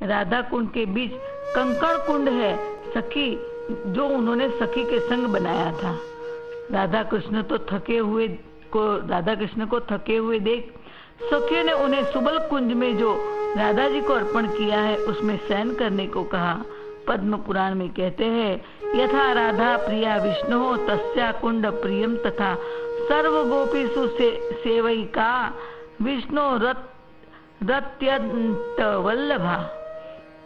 राधा कुंड के बीच कंकण कुंड है, सखी जो उन्होंने सखी के संग बनाया था। राधा कृष्ण को थके हुए देख सखियों ने उन्हें सुबल कुंज में जो राधा जी को अर्पण किया है उसमें शयन करने को कहा। पद्म पुराण में कहते हैं, यथा राधा प्रिया विष्णु तस्या कुंड प्रियम तथा सर्व गोपीसु सेवैका विष्णु रत्यंत वल्लभा।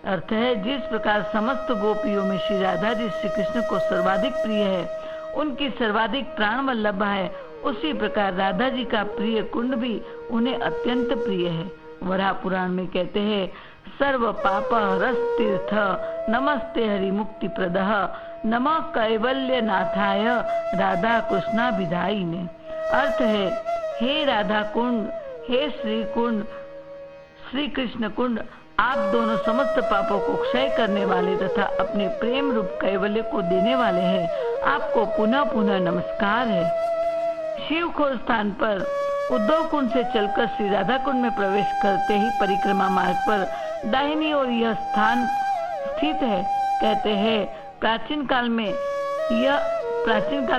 अर्थ है, जिस प्रकार समस्त गोपियों में श्री राधा जी श्री कृष्ण को सर्वाधिक प्रिय है, उनकी सर्वाधिक प्राण वल्लभ है, उसी प्रकार राधा जी का प्रिय कुंड भी उन्हें अत्यंत प्रिय है। वराह पुराण में कहते हैं, सर्व पाप रस तीर्थ नमस्ते हरि मुक्ति प्रदः नमः कैवल्य नाथाय राधा कृष्णा विधाई ने। अर्थ है, हे राधा कुंड, हे श्री कुंड, श्री कृष्ण कुंड, आप दोनों समस्त पापों को क्षय करने वाले तथा अपने प्रेम रूप कैवल्य को देने वाले हैं। आपको पुनः पुनः नमस्कार है। शिव खोज स्थान पर उद्धव कुंड से चलकर श्री राधा कुंड में प्रवेश करते ही परिक्रमा मार्ग पर दाहिनी ओर यह स्थान स्थित है। कहते हैं, प्राचीन काल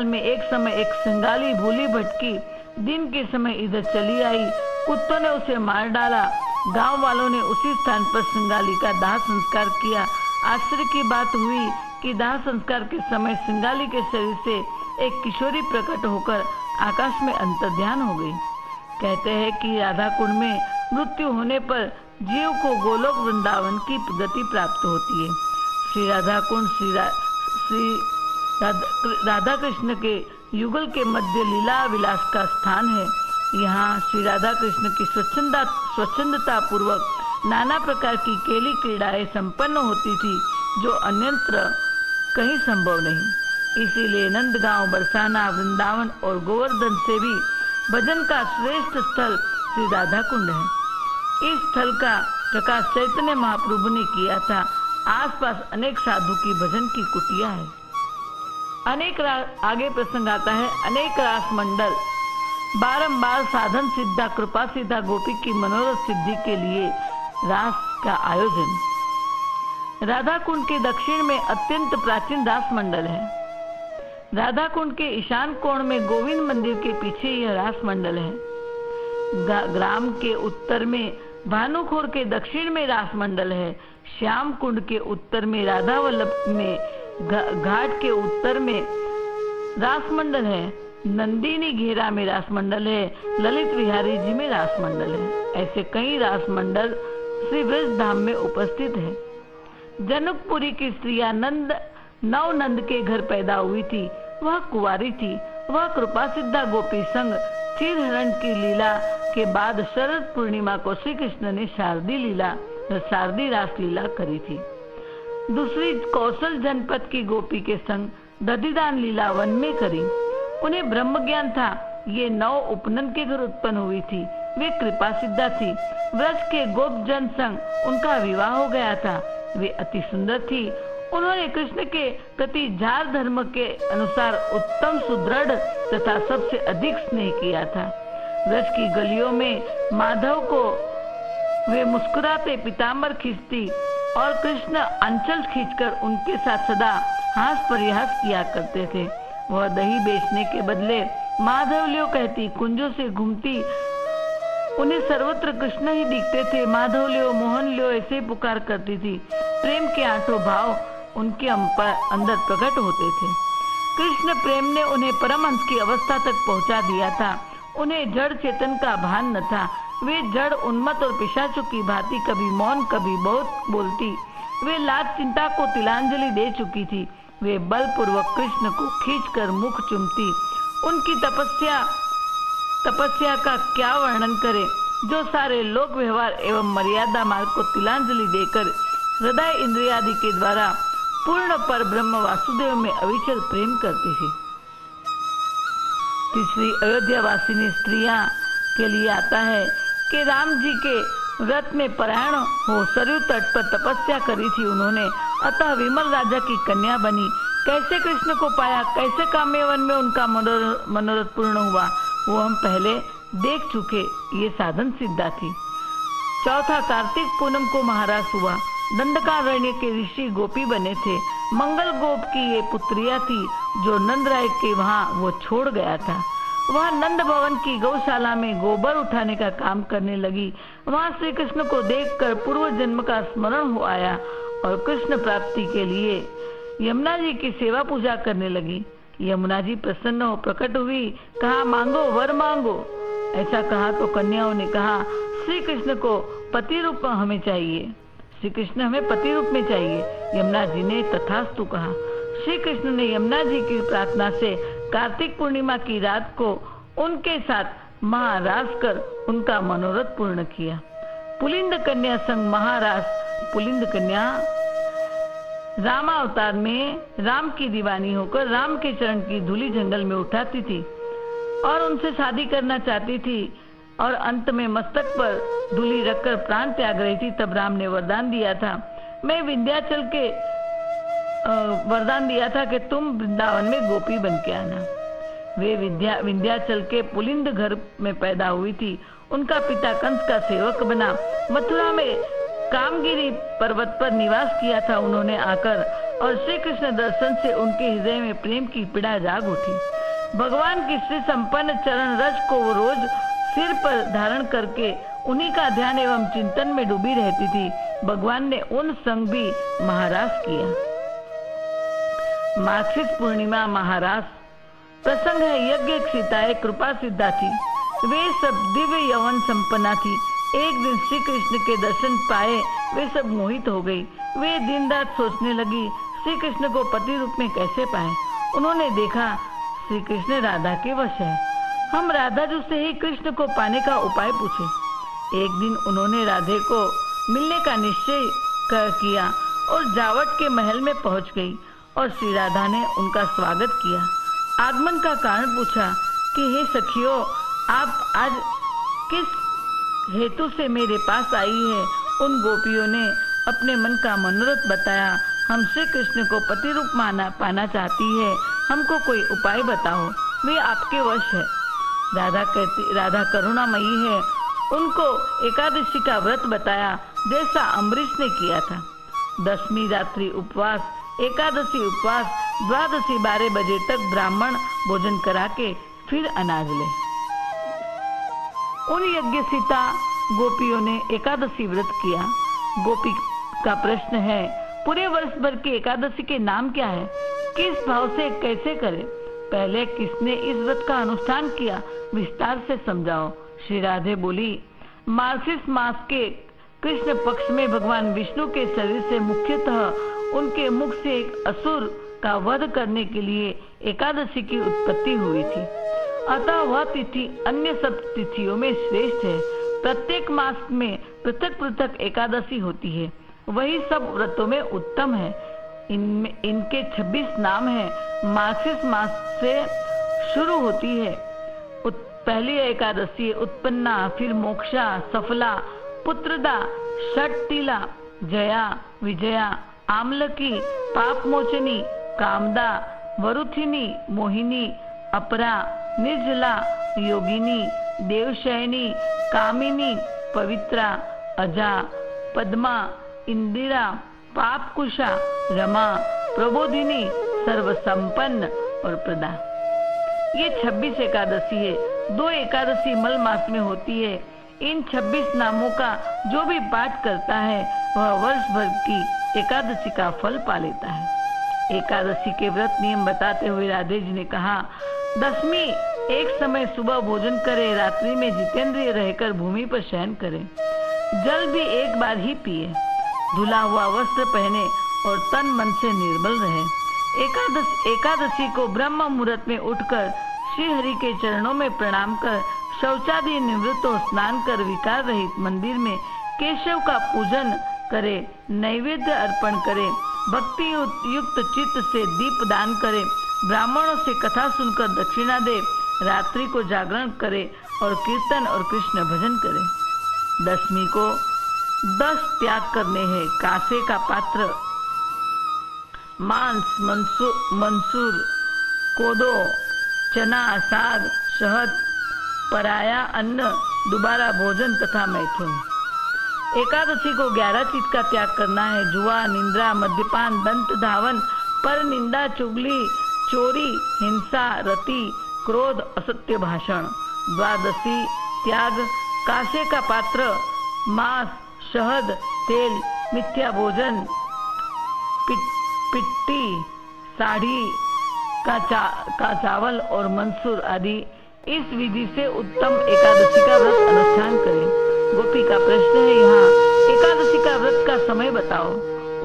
में एक समय एक संगाली भूली भटकी दिन के समय इधर चली आई। कुत्तों ने उसे मार डाला। गांव वालों ने उसी स्थान पर संगाली का दाह संस्कार किया। आश्चर्य की बात हुई कि दाह संस्कार के समय संगाली के शरीर से एक किशोरी प्रकट होकर आकाश में अंतर्ध्यान हो गई। कहते हैं कि राधा कुंड में मृत्यु होने पर जीव को गोलोक वृंदावन की गति प्राप्त होती है। श्री राधा कुंड राधा कृष्ण के युगल के मध्य लीला विलास का स्थान है। यहाँ श्री राधा कृष्ण की स्वच्छंदता पूर्वक नाना प्रकार की केली क्रीड़ाएं संपन्न होती थी, जो अन्यत्र कहीं संभव नहीं। इसीलिए नंदगांव, बरसाना, वृंदावन और गोवर्धन से भी भजन का श्रेष्ठ स्थल श्री राधा कुंड है। इस स्थल का प्रकाश चैतन्य महाप्रभु ने किया था। आसपास अनेक साधु की भजन की कुटिया है। आगे प्रसंग आता है, अनेक रास मंडल बारंबार साधन सिद्धा कृपा सिद्धा गोपी की मनोरथ सिद्धि के लिए रास का आयोजन। राधा कुंड के दक्षिण में अत्यंत प्राचीन रास मंडल है। राधा कुंड के ईशान कोण में गोविंद मंदिर के पीछे यह रास मंडल है। ग्राम के उत्तर में भानुखोर के दक्षिण में रास मंडल है। श्याम कुंड के उत्तर में राधा वल्लभ में घाट के उत्तर में रास मंडल है। नंदिनी घेरा में रास मंडल है। ललित विहारी जी में रास मंडल है। ऐसे कई रास मंडल श्री ब्रज धाम में उपस्थित है। जनकपुरी की स्त्रियां नंद के घर पैदा हुई थी। वह कुंवारी थी। वह कृपा सिद्धा गोपी संग क्षीर हरण की लीला के बाद शरद पूर्णिमा को श्री कृष्ण ने शारदी रास लीला करी थी। दूसरी कौशल जनपद की गोपी के संग दधिदान लीला वन में करी। उन्हें ब्रह्म ज्ञान था। ये 9 उपनंद के घर उत्पन्न हुई थी। वे कृपा सिद्धा थी। व्रज के गोप जन संग उनका विवाह हो गया था। वे अति सुंदर थी। उन्होंने कृष्ण के प्रति जार धर्म के अनुसार उत्तम, सुदृढ़ तथा सबसे अधिक स्नेह किया था। व्रज की गलियों में माधव को वे मुस्कुराते पीताम्बर खींचती और कृष्ण अंचल खींचकर उनके साथ सदा हास परिहास किया करते थे। वह दही बेचने के बदले माधवलियो कहती, कुंजों से घूमती। उन्हें सर्वत्र कृष्ण ही दिखते थे। माधवलियो, मोहनलियो ऐसे पुकार करती थी। प्रेम के 8 भाव उनके अंदर प्रकट होते थे। कृष्ण प्रेम ने उन्हें परमहंस की अवस्था तक पहुंचा दिया था। उन्हें जड़ चेतन का भान न था। वे जड़ उन्मत्त और पिशाचों की भांति कभी मौन कभी बहुत बोलती। वे लाज चिंता को तिलांजलि दे चुकी थी। वे बलपूर्वक कृष्ण को खींचकर मुख चूमती। उनकी तपस्या का क्या वर्णन करें, जो सारे लोक व्यवहार एवं मर्यादा मार्ग को तिलांजलि देकर हृदय इंद्रियादि के द्वारा पूर्ण पर ब्रह्म वासुदेव में अविचल प्रेम करती थी। तीसरी अयोध्या वासिनी स्त्रियां के लिए आता है कि राम जी के व्रत में परायण हो सरयू तट पर तपस्या करी थी उन्होंने। अतः विमल राजा की कन्या बनी। कैसे कृष्ण को पाया, कैसे काम्यवन में उनका मनोरथ पूर्ण हुआ, वो हम पहले देख चुके। ये साधन सिद्धा थी। चौथा, कार्तिक पूनम को महाराज हुआ। दंडकारण्य के ऋषि गोपी बने थे। मंगल गोप की ये पुत्रिया थी जो नंद राय के वहां वो छोड़ गया था। वह नंद भवन की गौशाला में गोबर उठाने का काम करने लगी। वहां श्री कृष्ण को देखकर पूर्व जन्म का स्मरण हो आया और कृष्ण प्राप्ति के लिए यमुना जी की सेवा पूजा करने लगी। यमुना जी प्रसन्न हो प्रकट हुई, कहा मांगो वर मांगो। ऐसा कहा तो कन्याओं ने कहा श्री कृष्ण को पति रूप में हमें चाहिए, श्री कृष्ण हमें पति रूप में चाहिए। यमुना जी ने तथास्तु कहा। श्री कृष्ण ने यमुना जी की प्रार्थना से कार्तिक पूर्णिमा की रात को उनके साथ महारास कर उनका मनोरथ पूर्ण किया। पुलिंद कन्या संग महारास। पुलिंद कन्या रामावतार में राम की दीवानी होकर राम के चरण की धूली जंगल में उठाती थी और उनसे शादी करना चाहती थी और अंत में मस्तक पर धूली रखकर प्राण त्याग रही थी। तब राम ने वरदान दिया था, मैं विंध्याचल के वरदान दिया था कि तुम वृंदावन में गोपी बन के आना। वे विंध्याचल के पुलिंद घर में पैदा हुई थी। उनका पिता कंस का सेवक बना। मथुरा में कामगिरी पर्वत पर निवास किया था उन्होंने आकर, और श्री कृष्ण दर्शन से उनके हृदय में प्रेम की पीड़ा जाग उठी। भगवान की श्री संपन्न चरण रज को वो रोज सिर पर धारण करके उन्हीं का ध्यान एवं चिंतन में डूबी रहती थी। भगवान ने उन संग भी महारास किया। मार्गशीर्ष पूर्णिमा महारास प्रसंग है। यज्ञ सीताएं कृपा सिद्धा थी। वे सब दिव्य यौवन संपन्ना थी। एक दिन श्री कृष्ण के दर्शन पाए वे सब मोहित हो गई। वे दिन रात सोचने लगी श्री कृष्ण को पति रूप में कैसे पाए। उन्होंने देखा श्री कृष्ण राधा के वश है। हम राधा जी से ही कृष्ण को पाने का उपाय पूछे। एक दिन उन्होंने राधे को मिलने का निश्चय किया और जावट के महल में पहुंच गई और श्री राधा ने उनका स्वागत किया। आगमन का कारण पूछा कि हे सखियों, आप आज किस हेतु से मेरे पास आई है। उन गोपियों ने अपने मन का मनोरथ बताया। हम श्री कृष्ण को पति रूप पाना चाहती है, हमको कोई उपाय बताओ, वे आपके वश है। राधा करुणामयी है। उनको एकादशी का व्रत बताया जैसा अम्बरीश ने किया था। 10वीं रात्रि उपवास, एकादशी उपवास, द्वादशी 12 बजे तक ब्राह्मण भोजन करा के फिर अनाज ले। उन यज्ञ सीता गोपियों ने एकादशी व्रत किया। गोपी का प्रश्न है, पूरे वर्ष भर की एकादशी के नाम क्या है, किस भाव से कैसे करें, पहले किसने इस व्रत का अनुष्ठान किया, विस्तार से समझाओ। श्री राधे बोली, मार्गशीर्ष मास के कृष्ण पक्ष में भगवान विष्णु के शरीर से मुख्यतः उनके मुख से एक असुर का वध करने के लिए एकादशी की उत्पत्ति हुई थी। अतः वह तिथि अन्य सब तिथियों में श्रेष्ठ है। प्रत्येक मास में पृथक पृथक एकादशी होती है, वही सब व्रतों में उत्तम है। इनके 26 नाम हैं। मार्गशीर्ष मास से शुरू होती है। पहली एकादशी उत्पन्ना, फिर मोक्षा, सफला, पुत्रदा, षटतिला, जया, विजया, आमलकी, पापमोचनी, कामदा, वरुथिनी, मोहिनी, अपरा, निर्जला, योगिनी, देवशयनी, कामिनी, पवित्रा, अजा, पद्मा, इंदिरा, पापकुशा, रमा, प्रबोधिनी, सर्वसंपन्न और प्रदा। ये 26 एकादशी है। 2 एकादशी मल मास में होती है। इन 26 नामों का जो भी पाठ करता है वह वर्ष भर की एकादशी का फल पा लेता है। एकादशी के व्रत नियम बताते हुए राधे जी ने कहा, 10वीं एक समय सुबह भोजन करे, रात्रि में जितेंद्रिय रहकर भूमि पर शयन करे, जल भी एक बार ही पिए, धुला हुआ वस्त्र पहने और तन मन से निर्मल रहे। एकादशी को ब्रह्म मुहूर्त में उठकर श्री हरि के चरणों में प्रणाम कर शौचादि निवृत्त हो स्नान कर विकार रहित मंदिर में केशव का पूजन करे, नैवेद्य अर्पण करे, भक्ति युक्त चित्त से दीप दान करे, ब्राह्मणों से कथा सुनकर दक्षिणा दे, रात्रि को जागरण करे और कीर्तन और कृष्ण भजन करे। 10वीं को 10 त्याग करने हैं। कांसे का पात्र, मांस, मंसूर, कोदो, चना, साग, शहद, पराया अन्न, दोबारा भोजन तथा मैथुन। एकादशी को 11 चीज का त्याग करना है। जुआ, निंद्रा, मद्यपान, दंत धावन, पर निंदा, चुगली, चोरी, हिंसा, रति, क्रोध, असत्य भाषण। द्वादशी त्याग कासे का पात्र, मांस, शहद, तेल, मिथ्या भोजन, पिट्टी, साड़ी का चावल और मंसूर आदि। इस विधि से उत्तम एकादशी का व्रत अनुष्ठान करें। गोपी का प्रश्न है, यहाँ एकादशी का व्रत का समय बताओ,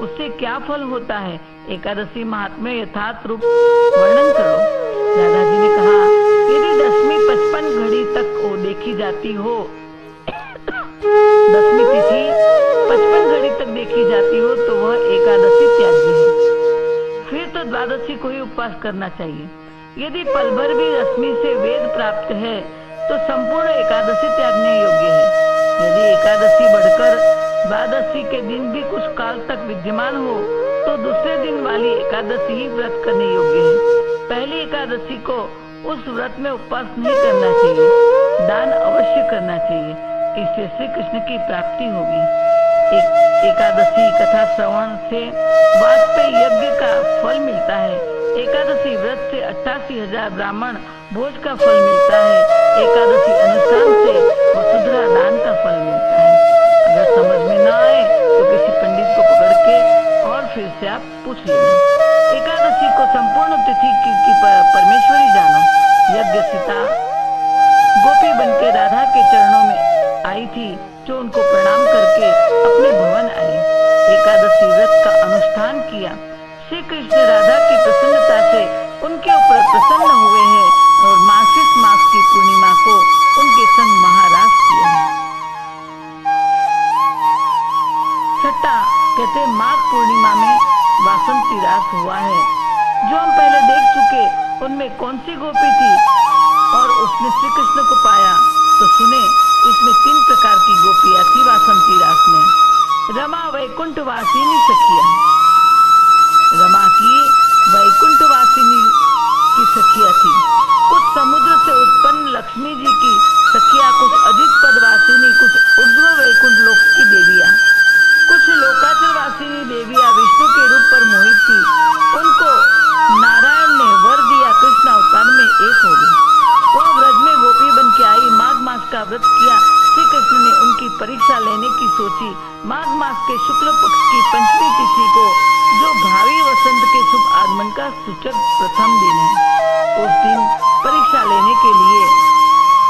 उससे क्या फल होता है? एकादशी महात्म्य यथार्थ रूप वर्णन करो। राधा जी ने कहा, यदि दसवीं 55 घड़ी तक वो देखी जाती हो, दसवीं तिथि 55 घड़ी तक देखी जाती हो, तो वह एकादशी त्याज्य है। फिर तो द्वादशी को ही उपवास करना चाहिए। यदि पल भर भी रश्मि से वेद प्राप्त है, तो संपूर्ण एकादशी त्यागने योग्य है। यदि एकादशी बढ़कर द्वादशी के दिन भी कुछ काल तक विद्यमान हो, तो दूसरे दिन वाली एकादशी ही व्रत करने योग्य है। पहली एकादशी को उस व्रत में उपवास नहीं करना चाहिए, दान अवश्य करना चाहिए, इससे श्री कृष्ण की प्राप्ति होगी। एकादशी कथा श्रवण से वाजपेयी यज्ञ का फल मिलता है। एकादशी व्रत से 88,000 ब्राह्मण भोज का फल मिलता है। एकादशी अनुष्ठान से वसुंधरा दान का फल मिलता है। अगर समझ में न आए तो किसी पंडित को पकड़ के और फिर से आप पूछ लेना। एकादशी को संपूर्ण तिथि की परमेश्वरी जानो। यज्ञ सीता गोपी बनके राधा के चरणों में आई थी, जो उनको प्रणाम करके अपने भवन आई। एकादशी व्रत का अनुष्ठान किया। श्री कृष्ण राधा की प्रसन्नता से उनके ऊपर प्रसन्न हुए हैं और मासिक मास की पूर्णिमा को उनके संग महारास किया है। छठा कहते माघ पूर्णिमा में वासंती रास हुआ है। जो हम पहले देख चुके, उनमें कौन सी गोपी थी और उसने श्री कृष्ण को पाया, तो सुने, इसमें 3 प्रकार की गोपियां थी वासंती रास में। रमा वैकुंठ वासिनी सखिया, रमा की वैकुंठ वासिनी की सखिया थी। कुछ समुद्र से उत्पन्न लक्ष्मी जी की सखिया, कुछ अजित पद वासिनी, कुछ उग्र वैकुंठ लोक की देवियां, कुछ लोकाचल वासिनी देवियां विष्णु के रूप पर मोहित थी। उनको नारायण ने वर दिया, कृष्ण अवतार में एक हो गए। वह व्रज में गोपी बन के आई, माघ मास का व्रत किया। श्री कृष्ण ने उनकी परीक्षा लेने की सोची। माघ मास के शुक्ल पक्ष की पंचमी तिथि को, जो भावी वसंत के शुभ आगमन का सूचक प्रथम दिन है, उस दिन परीक्षा लेने के लिए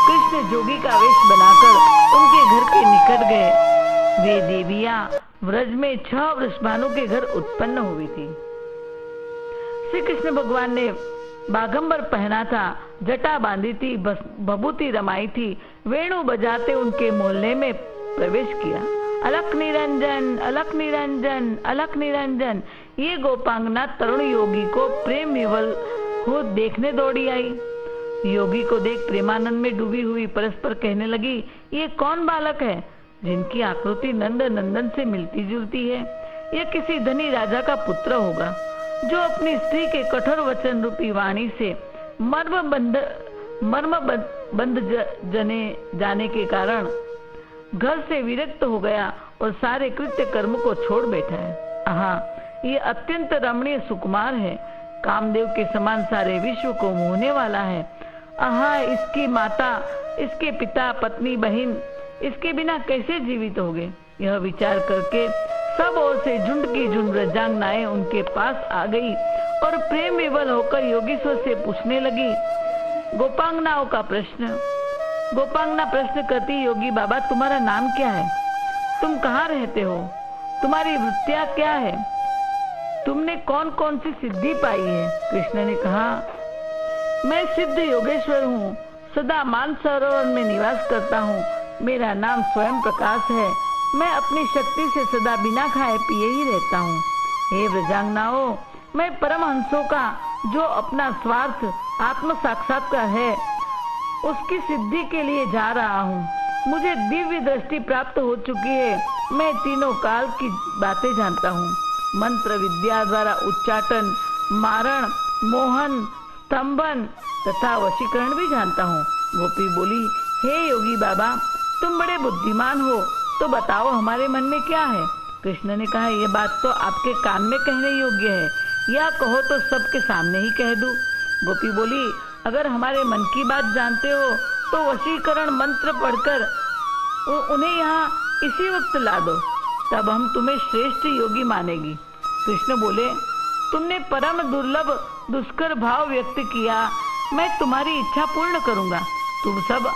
कृष्ण जोगी का वेश बनाकर उनके घर के निकट गए। वे देवियां व्रज में 6 वृषभानु के घर उत्पन्न हुई थी। श्री कृष्ण भगवान ने बागंबर पहना था, जटा बांधी थी, भभूति रमाई थी, वेणु बजाते उनके मोहल्ले में प्रवेश किया। अलख निरंजन, अलख निरंजन, अलख निरंजन, ये गोपांगना तरुण योगी को प्रेम विवल हो देखने दौड़ी आई। योगी को देख प्रेमानंद में डूबी हुई परस्पर कहने लगी, ये कौन बालक है जिनकी आकृति नंद नंदन से मिलती जुलती है? यह किसी धनी राजा का पुत्र होगा, जो अपनी स्त्री के कठोर वचन रूपी वाणी से मर्म बंद जाने के कारण घर से विरक्त हो गया और सारे कृत्य कर्म को छोड़ बैठा है। आहा, ये अत्यंत रमणीय सुकुमार है, कामदेव के समान सारे विश्व को मोहने वाला है। आहा, इसकी माता, इसके पिता, पत्नी, बहन इसके बिना कैसे जीवित होंगे? यह विचार करके सब ओर से झुंड की झुंड व्रजांगनाएं उनके पास आ गई और प्रेम विवल होकर योगीश्वर से पूछने लगी। गोपांगनाओं का प्रश्न। गोपांगना प्रश्न करती, योगी बाबा तुम्हारा नाम क्या है? तुम कहाँ रहते हो? तुम्हारी वृत्तियां क्या है? तुमने कौन कौन सी सिद्धि पाई है? कृष्ण ने कहा, मैं सिद्ध योगेश्वर हूँ, सदा मानसरोवर में निवास करता हूँ। मेरा नाम स्वयं प्रकाश है। मैं अपनी शक्ति से सदा बिना खाए पिए ही रहता हूँ। हे व्रजांगनाओं, मैं परमहंसों का जो अपना स्वार्थ आत्म साक्षात्कार है, उसकी सिद्धि के लिए जा रहा हूँ। मुझे दिव्य दृष्टि प्राप्त हो चुकी है। मैं तीनों काल की बातें जानता हूँ। मंत्र विद्या द्वारा उच्चाटन, मारण, मोहन, स्तंभन तथा वशीकरण भी जानता हूँ। गोपी बोली, हे योगी बाबा, तुम बड़े बुद्धिमान हो तो बताओ हमारे मन में क्या है। कृष्ण ने कहा, यह बात तो आपके कान में कहने योग्य है, या कहो तो सबके सामने ही कह दूं। गोपी बोली, अगर हमारे मन की बात जानते हो तो वशीकरण मंत्र पढ़कर उन्हें यहाँ इसी वक्त ला दो, तब हम तुम्हें श्रेष्ठ योगी मानेगी। कृष्ण बोले, तुमने परम दुर्लभ दुष्कर भाव व्यक्त किया, मैं तुम्हारी इच्छा पूर्ण करूंगा। तुम सब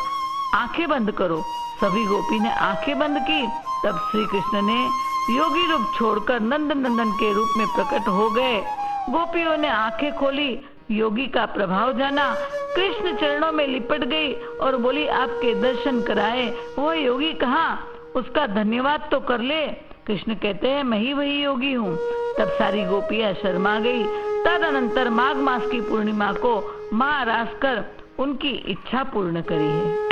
आंखें बंद करो। सभी गोपी ने आंखें बंद की। तब श्री कृष्ण ने योगी रूप छोड़कर नंद नंदन के रूप में प्रकट हो गए। गोपियों ने आंखें खोली, योगी का प्रभाव जाना, कृष्ण चरणों में लिपट गई और बोली, आपके दर्शन कराए वो योगी कहाँ, उसका धन्यवाद तो कर ले। कृष्ण कहते हैं, मैं ही वही योगी हूँ। तब सारी गोपियां शर्मा गई। तदनंतर माघ मास की पूर्णिमा को माँ रास कर उनकी इच्छा पूर्ण करी है।